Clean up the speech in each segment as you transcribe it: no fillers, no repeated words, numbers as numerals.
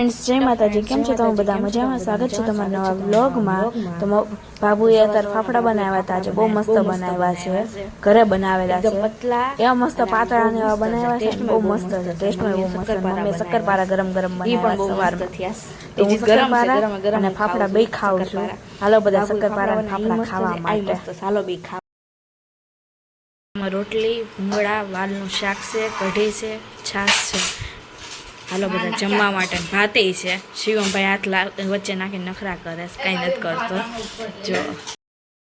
friends जय माताजी केम छो તમે બધા મજામાં સ્વાગત છે તમારા નવા વ્લોગમાં તો બાબુએ અત્યારે ફાફડા બનાવ્યા હતા આજે બહુ મસ્ત બનાવ્યા છે ઘરે બનાવેલા છે એવા મસ્ત પાતળા ને એવા બનાવ્યા છે બહુ મસ્ત છે ટેસ્ટમાં બહુ મસ્ત મમ્મી શક્કરપારા ગરમ ગરમ બનાવ્યા સવારમાં તો હું શક્કરપારા અને ફાફડા બે ખાઉં છું હાલો બધા શક્કરપારા અને ફાફડા ખાવા માટે હાલો બે ખાવા રોટલી ભૂંગળા વાલનું શાક છે કઢી છે છાશ છે હાલો બધા જમવા માટે ભાતે છે શિવમભાઈ હાથ વચ્ચે નાખી નખરા કરે કઈ નથી કરતો જો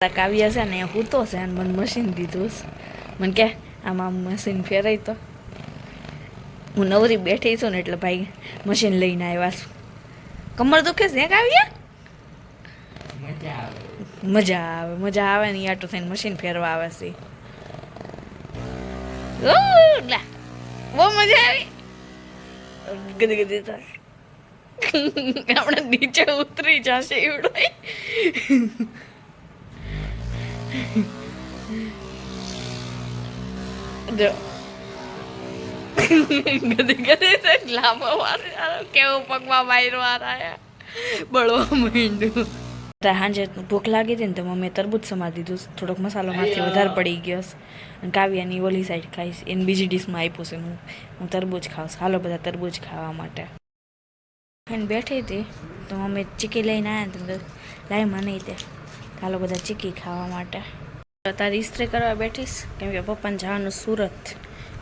કાવ્ય છે ને હું તો છે મને મશીન દીધું મને કે આમાં મશીન ફેરાય તો હું નવરી બેઠી છું ને એટલે ભાઈ મશીન લઈને આવ્યા છું કમર દુખે છે કાવ્ય મજા આવે ને આટો થઈને મશીન ફેરવા આવે છે બહુ મજા આવી ગદી ગદી થાય આપણે નીચે ઉતરી જશે એવડો જો ગદી ગદી થાય લાંબા વાર કેવું પગમાં વાયરો આ બળવા માંડ્યું સાંજે ભૂખ લાગી હતી ને તો મમ્મીએ તરબૂચ સમારી દીધું થોડોક મસાલો મારથી વધારે પડી ગયો અને કાવ્યાની ઓલી સાઈડ ખાઈશ એને બીજી ડીશમાં આપ્યું છે હું તરબૂચ ખાઉં હાલો બધા તરબૂચ ખાવા માટે એને બેઠી હતી તો મમ્મી ચીકી લઈને આવ્યા ને લાઈ મને તે હાલો બધા ચીકી ખાવા માટે તારે ઇસ્ત્રી કરવા બેઠીશ કેમ કે પપ્પાને જવાનું સુરત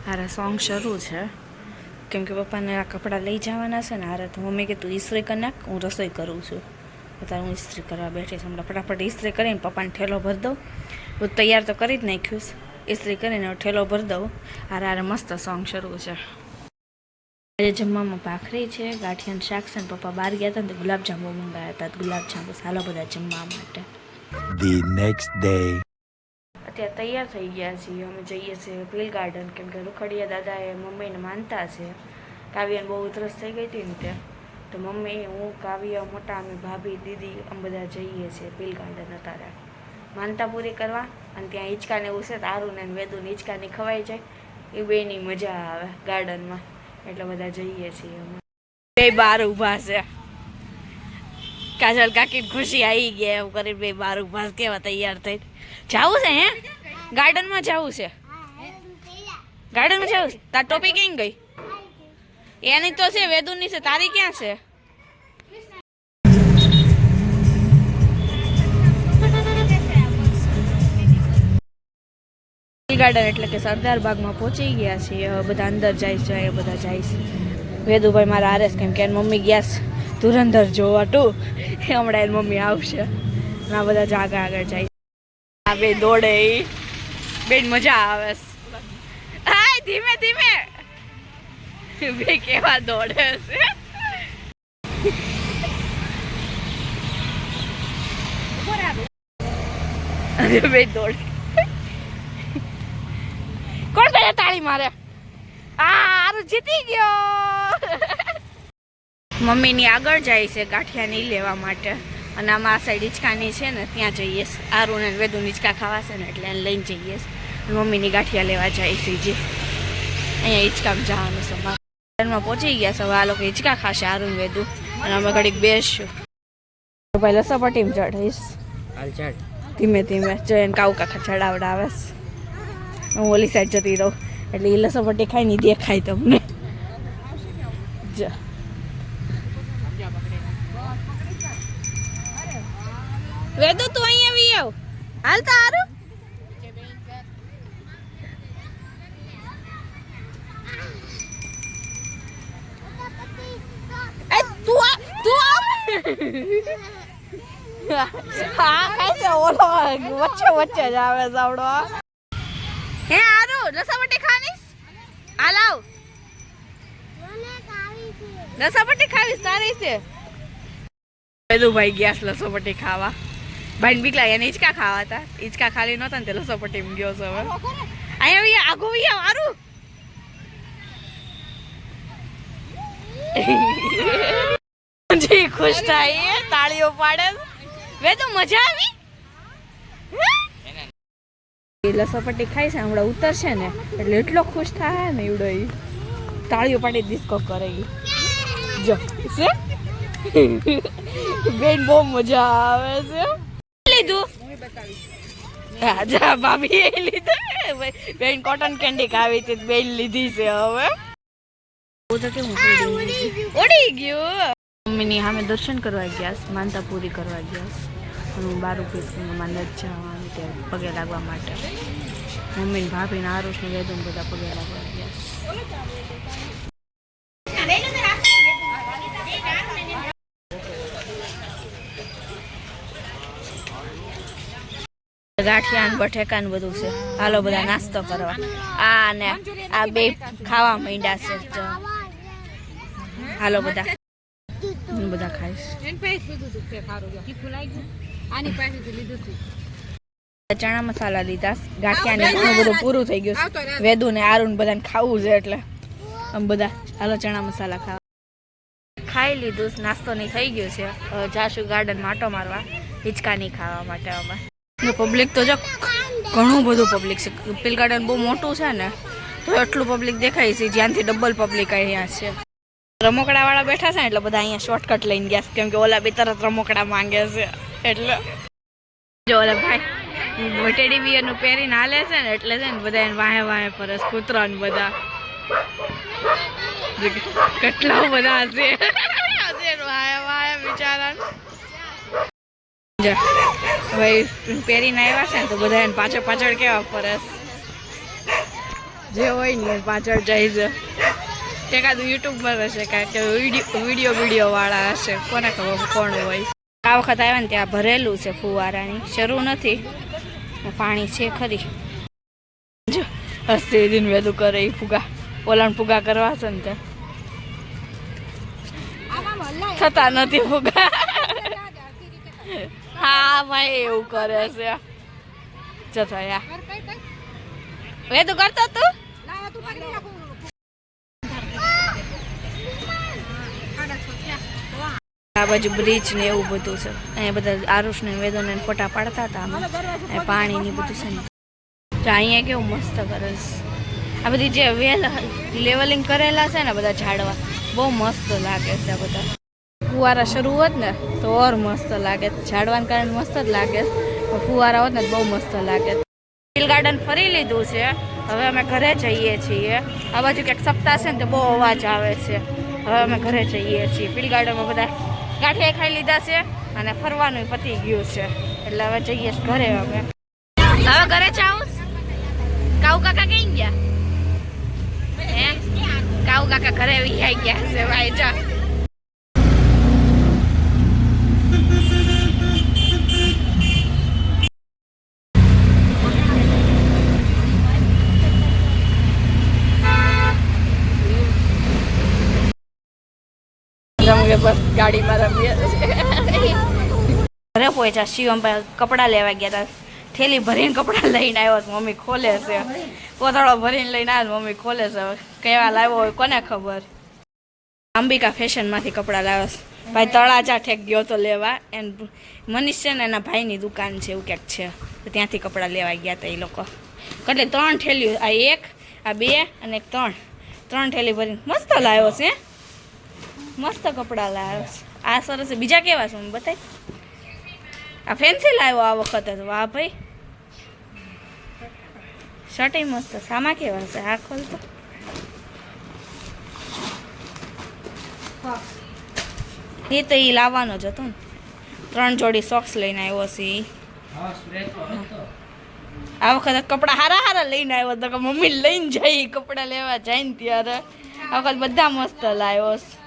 હારા સોંગ શરૂ છે કેમ કે પપ્પાને આ કપડાં લઈ જવાના છે ને હારે તો મમ્મી કે તું ઇસ્ત્રી કરી નાખ હું રસોઈ કરું છું અત્યારે હું ઇસ્ત્રી કરવા બેઠીશ હમણાં ફટાફટ ઇસ્ત્રી કરીને પપ્પાને ઠેલો ભરી દઉં હું તૈયાર તો કરી જ નાખ્યું ઇસ્ત્રી કરીને ઠેલો ભરી દઉં હારે મસ્ત સોંગ શરૂ છે આજે જમવામાં ભાખરી છે ગાંઠિયાનું શાક છે ને પપ્પા બહાર ગયા હતા ને તો ગુલાબજાંબુ મંગાવ્યા હતા ગુલાબજાંબુ હાલો બધા જમવા માટે The next day અત્યારે તૈયાર થઈ ગયા છીએ અમે જઈએ છીએ પીલ ગાર્ડન કેમ કે રૂખડિયા દાદાએ મમ્મીને માનતા છે કાવ્યાને બહુ ઉધરસ થઈ ગઈ હતી ને ત્યાં તો મમ્મી હું કાવ્ય મોટા અમે ભાભી દીદી અમે બધા જઈએ છીએ પીલ ગાર્ડન અત્યારે માનતા પૂરી કરવા અને ત્યાં હિંચકાને એવું છે તારું ને વેદુને હિંચકાની ખવાઈ જાય એ બેની મજા આવે ગાર્ડનમાં એટલે બધા જઈએ છીએ અમે બે બાર ઊભા છે કાજલ કાકી ખુશી આવી ગયા એવું કરી બે બાર ઊભા કેવા તૈયાર થઈ જવું છે હે ગાર્ડનમાં જવું છે ગાર્ડનમાં જવું છે તાર ટોપી ક્યાં ગઈ એની તો છે વેદુની છે તારી ક્યાં છે ગાર્ડન એટલે કે સરદાર બાગમાં પહોંચી ગયા છીએ બધા અંદર જાય બધા જાય વેદુભાઈ મારા આરએસ કેમ કે એની મમ્મી ગયા ધુરંધર જોવા ટુ હમણાં એની મમ્મી આવશે આ બધા જાગા આગળ જાય આ બે દોડે બેન મજા આવે હાય ધીમે ધીમે બે કેવા દોડે છે અરે બે દોડે કોણ પેલા તાળી મારે આરું જીતી ગયો મમ્મીની આગળ જાય છે ગાંઠિયાની લેવા માટે અને આમાં આ સાઈડ હિંચકાની છે ને ત્યાં જઈએ આરું ને વેદુ હિંચકા ખાવાશે ને એટલે એને લઈને જઈએ મમ્મીની ગાંઠિયા લેવા જાય છે જે અહીંયા હિંચકામાં જવાનું છે માં પહોંચી ગયા છે હવે આ લોકો હિંચકા ખાશે આરું વેદુ અને અમે ઘડીક બેસશું પહેલા સપાટીમાં ચઢીશ ધીમે ધીમે જઈને કાઉ કાકા ચડાવડાવે હું ઓલી સાઈડ જતી રહું એટલે એ લસપટ્ટી ખાઈને દેખાય તમને વેદુ તું અહીંયા આવી આવ હાલતા આરું હા કઈ ઓલો વચ્ચે જ આવે સાવડો હે આરું લસપટ્ટી ખાવીશ હાલ આવ લસપટ્ટી ખાવીશ તારી છે વેદુભાઈ ગયા લસપટ્ટી ખાવા ભાઈ બીક લાગે એને હિંચકા ખાવા હતા હિંચકા ખાલી નહોતા ને તે લસપટ્ટી ગયો છે હવે અહીંયા આગો આરું જી ખુશ થાય તાળીઓ પાડે વેદુ મજા આવી લસપટ્ટી ખાઈ છે હમણાં ઉતરશે ને એટલે એટલો ખુશ થાય ને એવડો તાળીઓ પાડી ડિસ્કો કરે જો છે બેન બહુ મજા આવે છે લીધું હા જા ભાભી એ લીધું બેન કોટન કેન્ડી ખાવી હતી બેન લીધી છે હવે ઉડી ગયું મમ્મીની સામે દર્શન કરવા ગયા માનતા પૂરી કરવા ગયા હું 12 રૂપિયા માં જ જવાની ત્યાં પગે લાગવા માટે મમ્મી ને ભાભી ને આરુષ ને વેદન બધા પગે લાગવા ગયા ગાંઠિયા બટેકા ને બધું છે હાલો બધા નાસ્તો કરવા આ ને આ બે ખાવા માંડ્યા છે હાલો બધા બધા ખાઈશ ચણા મસાલા લીધા ગાંઠિયા ને ઘણું બધું પૂરું થઈ ગયું વેદુ ને આરુણ બધાને ખાવું છે એટલે આમ બધા હાલો ચણા મસાલા ખાવા ખાઈ લીધું નાસ્તો ની થઈ ગયું છે જાશુ ગાર્ડન માટો મારવા હિંચકા નહીં ખાવા માટે અમે પબ્લિક તો જો ઘણું બધું પબ્લિક છે પીલ ગાર્ડન બહુ મોટું છે ને તો એટલું પબ્લિક દેખાય છે જ્યાંથી ડબલ પબ્લિક અહીંયા છે રમકડા વાળા બેઠા છે ને એટલે બધા અહીંયા શોર્ટકટ લઈને ગયા કેમ કે ઓલા બી તરત રમકડા માંગે છે એટલે જો ઓલા ભાઈ ટેડી બિયર નું પહેરીને હાલે છે ને એટલે છે ને બધા વાહે વાહે ફરસ કૂતરા ને બધા કેટલા બધા છે વાહે વાહે બિચારા ભાઈ પહેરીને આવ્યા છે ને તો બધા એને પાછળ પાછળ કેવા ફરસ જે હોય ને પાછળ જાય છે એકાદું યુટ્યુબર હશે કારણ કે વિડીયો વાળા હશે કોને ખબર કોણ હોય આ વખત આવ્યા ને ત્યાં ભરેલું છે ફુવારાની શરૂ નથી પાણી છે ખરી જો હસ્તી દિન વેદું કરે એ ફુગા ઓલાને ફુગા કરવા છે ને ત્યાં થતા નથી ફુગા હા ભાઈ એવું કરે છે જતો યા વેદું કરતો તું આ બાજુ બ્રિજ ને એવું બધું છે અહીંયા બધા આરુષ ને વેદો ને ફોટા પાડતા હતા અમે પાણી ની બધું છે ને તો અહીંયા કેવું મસ્ત કરે છે આ બધી જે વેલ લેવલિંગ કરેલા છે ને બધા ઝાડવા બહુ મસ્ત લાગે છે આ બધા ફુવારા શરૂ હોત ને તો ઓર મસ્ત લાગે ઝાડવાને કારણે મસ્ત જ લાગે ફુવારા હોત ને બહુ મસ્ત લાગે હિલ ગાર્ડન ફરી લીધું છે હવે અમે ઘરે જઈએ છીએ આ બાજુ ક્યાંક સપ્તાહ છે ને તો બહુ અવાજ આવે છે હવે અમે ઘરે જઈએ છીએ હિલ ગાર્ડનમાં બધા ગાંઠિયા ખાઈ લીધા છે અને ફરવાનું પતી ગયું છે એટલે હવે જઈએ ઘરે અમે હવે ઘરે જાઉં કાઉ કાકા કઈ ગયા હે કાઉ કાકા ઘરે આવી ગયા છે ભાઈ જા બસ ગાડીમાં રમીએ ઘરે પહોંચ્યા શિવમભાઈ કપડાં લેવા ગયા હતા થેલી ભરીને કપડાં લઈને આવ્યો છે મમ્મી ખોલે છે કોથળો ભરીને લઈને આવ્યો મમ્મી ખોલે છે કેવા લાવ્યો હોય કોને ખબર અંબિકા ફેશનમાંથી કપડાં લાવ્યો છે ભાઈ તળાજા ઠેક ગયો તો લેવા એને મનીષ છે ને એના ભાઈની દુકાન છે એવું ક્યાંક છે તો ત્યાંથી કપડાં લેવા ગયા હતા એ લોકો એટલે 3 થેલીઓ આ 1 આ 2 અને 3 થેલી ભરીને મસ્ત લાવ્યો છે મસ્ત કપડાં લાવ્યો છે આ સરસ બીજા કેવા છે મને બતાય આ ફેન્સી લાવ્યો આ વખતે તો વાહ ભાઈ શર્ટ મસ્ત સામા કેવા છે આ ખોલ તો એ તો એ લાવવાનો જ હતો ને 3 જોડી સોક્સ લઈને આવ્યો છે આ વખતે કપડાં હારા લઈને આવ્યો તો મમ્મી લઈને જાય કપડાં લેવા જાય ને ત્યારે આ વખત બધા મસ્ત લાવ્યો છે